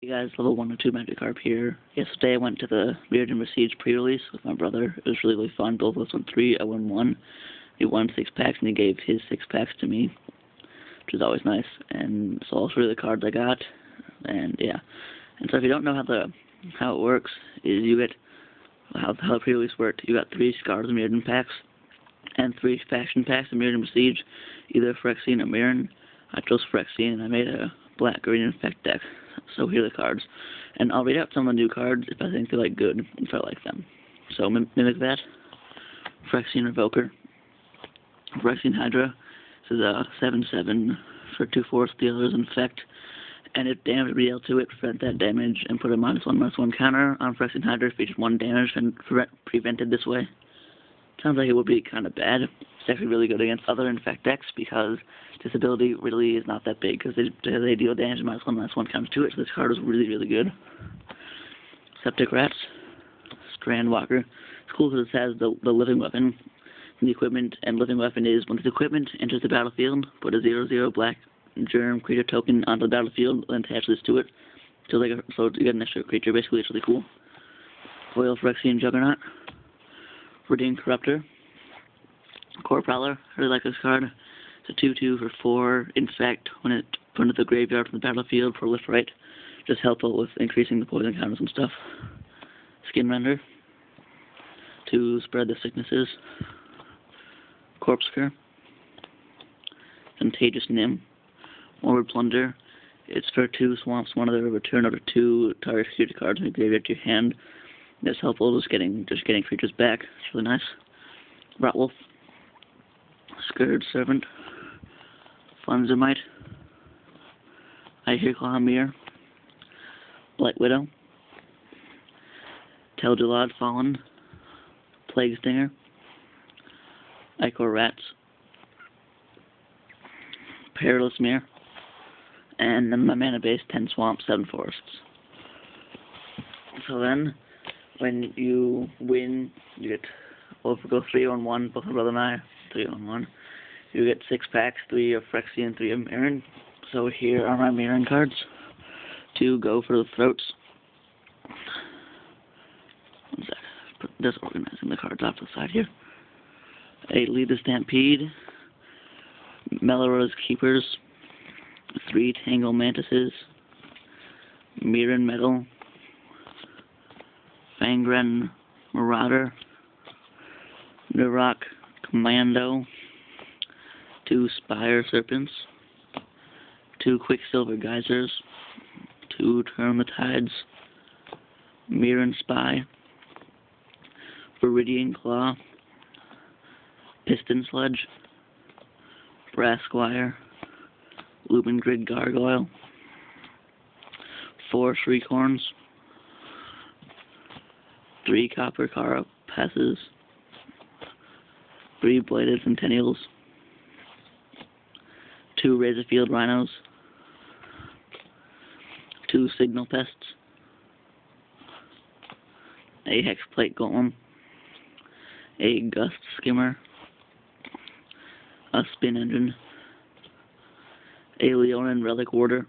Hey guys, level 1 or 2 Magic Carp here. Yesterday I went to the Mirrodin Besieged Pre-Release with my brother. It was really fun. Both of us won 3, I won 1. He won 6 packs and he gave his 6 packs to me, which is always nice. And so I'll show you the cards I got. And yeah. And so if you don't know how it works, is you get how the pre-release worked. You got 3 Scars of Mirrodin packs and 3 faction packs of Mirrodin Besiege, either Phyrexian or Mirrodin. I chose Phyrexian and I made a black-green infect deck. So here are the cards. And I'll read out some of the new cards if I think they're good, if I like them. So mimic that. Phyrexian Revoker. Phyrexian Hydra. This is a 7/7 for 2/4 Stealers Infect. And if damage would be dealt to it, prevent that damage and put a -1/-1 counter on Phyrexian Hydra if features 1 damage and prevented this way. Sounds like it would be kind of bad. It's actually really good against other infect decks because this ability really is not that big because they deal damage -1/-1 counter to it, so this card is really good. Septic Rats, Strand Walker. It's cool because it has the living weapon, the equipment, and living weapon is when this equipment enters the battlefield, put a 0/0 black germ creature token onto the battlefield and attach this to it. So you get an extra creature. Basically, it's really cool. Foil Phyrexian Juggernaut. Mirrodin Corruptor. Core Prowler. I really like this card. It's a 2/2 for 4 infect when it put into the graveyard from the battlefield. Proliferate. Just helpful with increasing the poison counters and stuff. Skin Render. To spread the sicknesses. Corpse Cure. Contagious Nim. Morbid Plunder. It's for 2 swamps, 1 other return over 2 target security cards in the graveyard to your hand. That's helpful, just getting creatures back. It's really nice. Rotwolf. Scourge Servant. Funzermite. I Hear Clawmere. Blight Widow. Tel'Gelad Fallen. Plague Stinger. Ichor Rats. Perilous Mirror. And then my mana base, 10 swamps, 7 forests. So then, when you win, you get, well, if we go 3-on-1, both my brother and I, 3-on-1, you get 6 packs, 3 of Phyrexian, 3 of Mirrodin. So here are my Mirrodin cards to go for the throats. One sec, put this organizing the cards off to the side here. A Lead the Stampede, Meloro's Keepers, 3 Tangle Mantises, Mirrodin Metal, Fangren Marauder, Nurok Commando, 2 Spire Serpents, 2 Quicksilver Geysers, 2 Turn the Tides, Mirrodin Spy, Viridian Claw, Piston Sludge, Brass Squire, Lumen Grid Gargoyle, 4 Shriekhorns, 3 Copper Carapasses, 3 Bladed Centennials, 2 Razorfield Rhinos, 2 Signal Pests, a Hexplate Golem, a Gust Skimmer, a Spin Engine, a Leonin Relic Warder,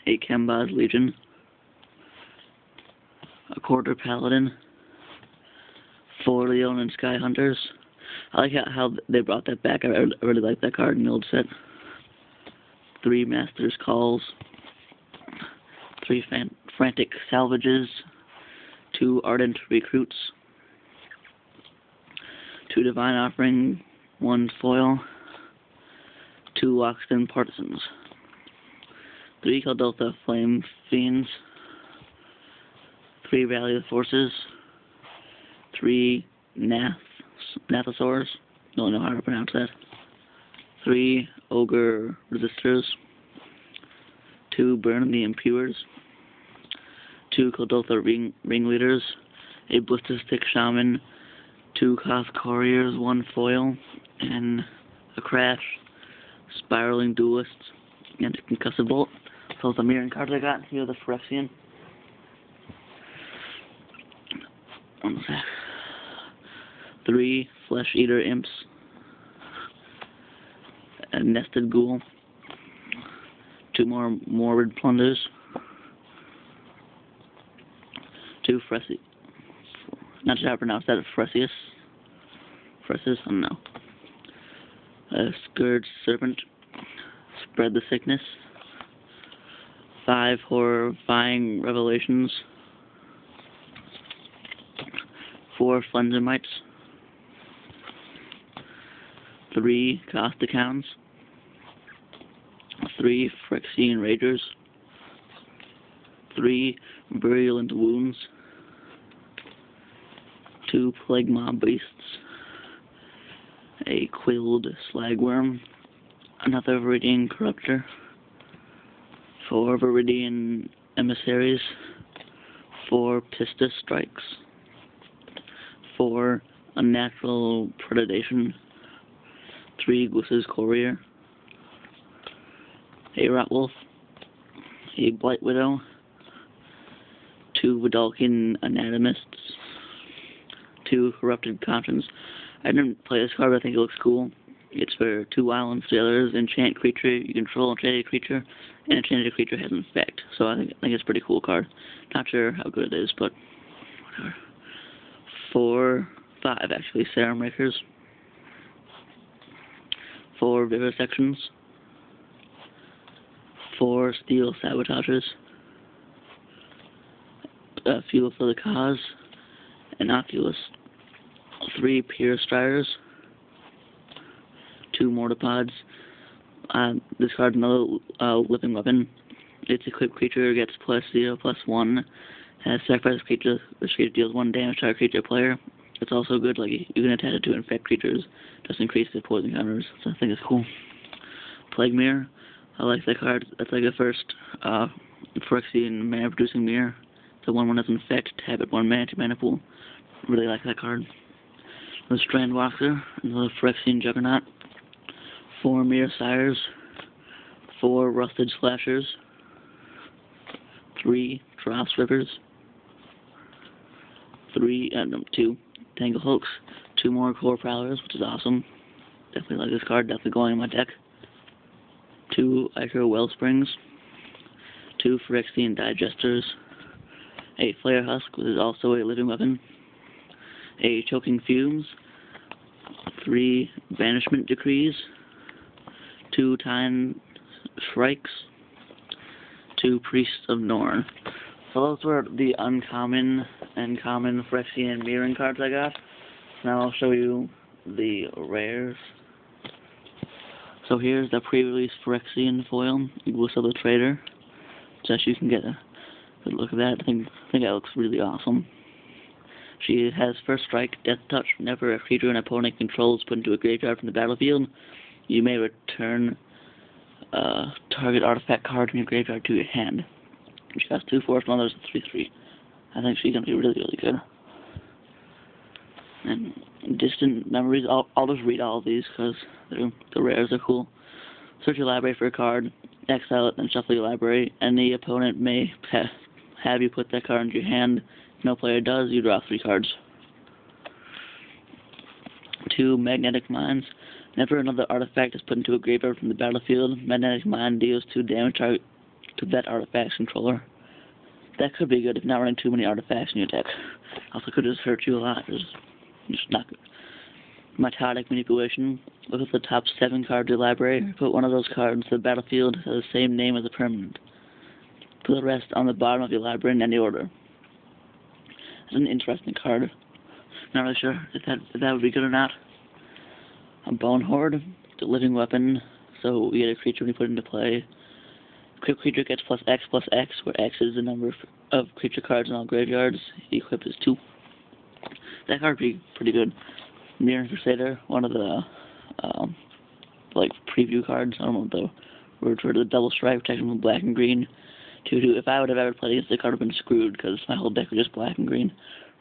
a Kembaz Legion, a Quarter Paladin, 4 Leonin Sky Hunters. I like how they brought that back. I really like that card in the old set. 3 Master's Calls, 3 Frantic Salvages, 2 Ardent Recruits, 2 Divine Offering, 1 Foil, 2 Loxton Partisans, 3 Kaldotha Flame Fiends, 3 Rally of the Forces, 3 Nathosaurs, don't know how to pronounce that, 3 Ogre Resistors, 2 Burn the Impures, 2 Kaldotha Ringleaders, a Ballistic Shaman, 2 Koth Couriers, 1 Foil, and a Crash, Spiraling Duelists, and a Concussive Bolt. So the Mirrodin cards I got, here are the Phyrexian. One sec. 3 Flesh Eater Imps, a Nested Ghoul, 2 more Morbid Plunders, 2 Fresi, not sure how to pronounce that, Fresius, I don't know, Scourge Serpent, Spread the Sickness, 5 Horrifying Revelations, 4 Flenzimites, 3 Caustic Hounds, 3 Phyrexian Ragers, 3 Virulent Wounds, 2 Plague Mob Beasts, a Quilled Slagworm, another Viridian Corruptor, 4 Viridian Emissaries, 4 Pistis Strikes, 4 Unnatural Predation, 3 Gwiss's Courier, a Rotwolf, a Blight Widow, 2 Vidalcan Anatomists, 2 Corrupted Conscience. I didn't play this card, but I think it looks cool. It's for 2 islands. The other is enchant creature. You control enchanted creature, and enchanted creature has infect. So I think it's a pretty cool card. Not sure how good it is, but whatever. 5 actually Serum Rakers, 4 Vivisections, 4 Steel Sabotagers, Fuel for the Cause, Innocuous, 3 Pierce Striders, 2 Mortipods. This card's another living weapon. Its equipped creature gets +0/+1. Has sacrifice creature. This creature deals 1 damage to our creature player. It's also good, like you can attach it to infect creatures, just increase the poison counters. So I think it's cool. Plague Mirror. I like that card. That's like the first Phyrexian mana producing mirror. The 1/1 has infect, tap it 1 mana to mana pool. Really like that card. The Strandwalker, another Phyrexian Juggernaut. 4 Mirror Sires, 4 Rusted Slashers, 3 Dross Rivers, 2 Tangle Hulks, 2 more Core Prowlers, which is awesome. Definitely like this card, definitely going in my deck. 2 Ichor Wellsprings, 2 Phyrexian Digesters, a Flare Husk, which is also a living weapon, a Choking Fumes, 3 Banishment Decrees, 2 Time Shrikes, 2 Priests of Norn. So those were the uncommon and common Phyrexian mirroring cards I got. Now I'll show you the rares. So here's the pre-release Phyrexian foil, Whistle the Trader. Just so you can get a good look at that. I think that looks really awesome. She has First Strike, Death Touch. Whenever a creature an opponent controls put into a graveyard from the battlefield, you may return target artifact card from your graveyard to your hand. She has 2 Force Mothers and 3/3. I think she's going to be really, really good. And Distant Memories, I'll just read all of these because the rares are cool. Search your library for a card, exile it, then shuffle your library. Any opponent may have you put that card into your hand. If no player does, you draw 3 cards. 2 Magnetic Mines. Whenever another artifact is put into a graveyard from the battlefield, Magnetic Mine deals 2 damage to that artifact's controller. That could be good if not running too many artifacts in your deck. Also could just hurt you a lot. It's just not good. Mitotic Manipulation. Look at the top 7 cards of your library. Put one of those cards into the battlefield that has the same name as a permanent. Put the rest on the bottom of your library in any order. It's an interesting card. Not really sure if that would be good or not. A Bone Horde. It's a living weapon, so you get a creature when you put it into play. Equipped creature gets +X, where X is the number of creature cards in all graveyards. Equip is 2. That card would be pretty good. Mirror Crusader, one of the like preview cards. I don't know what the word for the double strike, protection from black and green. 2/2. If I would have ever played against the card, I'd have been screwed because my whole deck was just black and green.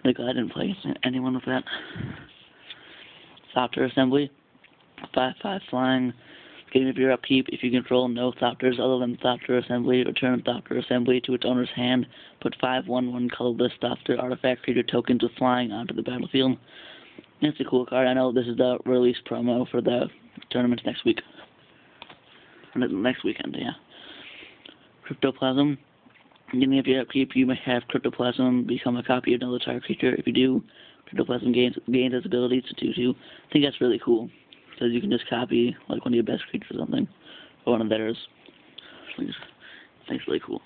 Really glad I didn't play against anyone with that. Thopter Assembly, 5/5 flying. Beginning of your upkeep, if you control no Thopters other than Thopter Assembly, return Thopter Assembly to its owner's hand. Put 5/1/1 colorless Thopter artifact creature tokens with flying onto the battlefield. It's a cool card. I know this is the release promo for the tournament next week. Next weekend, yeah. Cryptoplasm. And if you upkeep, you may have Cryptoplasm become a copy of another target creature. If you do, Cryptoplasm gains its ability to 2/2. I think that's really cool, because you can just copy like one of your best creatures or something, or one of theirs. I think it's really cool.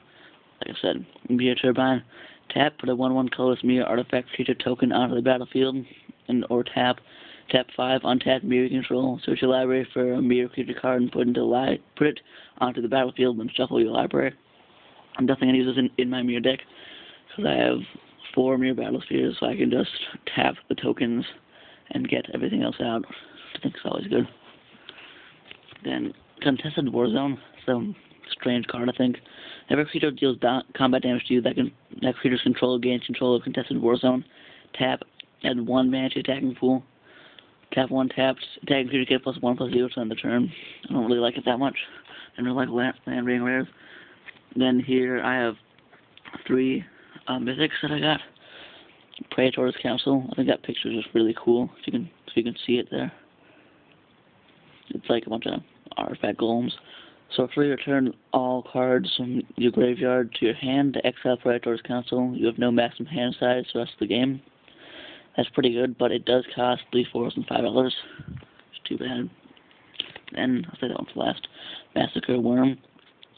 Like I said, Mirror Turbine. Tap, put a 1/1 colorless mirror artifact creature token onto the battlefield, or tap 5 untapped mirror control. Search your library for a mirror creature card and put it onto the battlefield, then shuffle your library. I'm definitely going to use this in my mirror deck, because I have 4 mirror battle spheres, so I can just tap the tokens and get everything else out, which I think is always good. Then Contested Warzone, some strange card, I think. Every creature deals combat damage to you, that creature's control gains control of Contested Warzone. Tap, add 1 mana to attacking pool. Tap 1 taps, attacking creature get +1/+0 to end the turn. I don't really like it that much. I don't really like land being rares. Then here I have 3 mythics that I got. Praetor's Council. I think that picture is just really cool. If you can see it there. It's like a bunch of artifact golems. So for your turn, all cards from your graveyard to your hand to exile Praetor's Council. You have no maximum hand size for the rest of the game. That's pretty good, but it does cost 3 4s and $5. It's too bad. Then I'll say that one for last. Massacre Worm.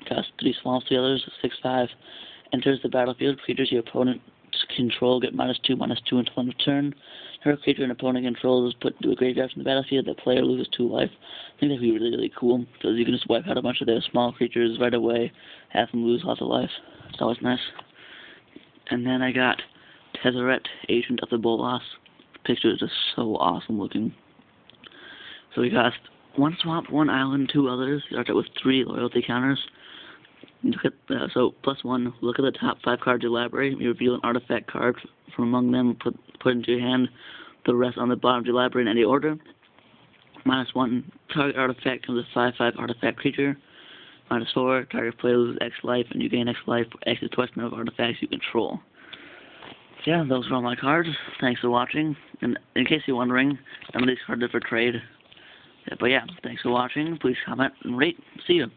Costs 3 swamps, 3 others, 6/5. Enters the battlefield. Creatures your opponent's control get -2/-2 until end of turn. Her creature an opponent controls is put into a graveyard from the battlefield. The player loses 2 life. I think that'd be really, really cool, because you can just wipe out a bunch of their small creatures right away, have them lose lots of life. It's always nice. And then I got Tezzeret, Agent of the Bolas. The picture is just so awesome looking. So we cost 1 swamp, 1 island, 2 others. You start with 3 loyalty counters. Look at so +1. Look at the top 5 cards of your library. You reveal an artifact card from among them. Put into your hand. The rest on the bottom of your library in any order. -1. Target artifact comes with 5/5 artifact creature. -4. Target player loses X life, and you gain X life for X is twice the number of artifacts you control. Yeah, those are all my cards. Thanks for watching. And in case you're wondering, some of these cards are for trade. Yeah, but yeah, thanks for watching. Please comment and rate. See you.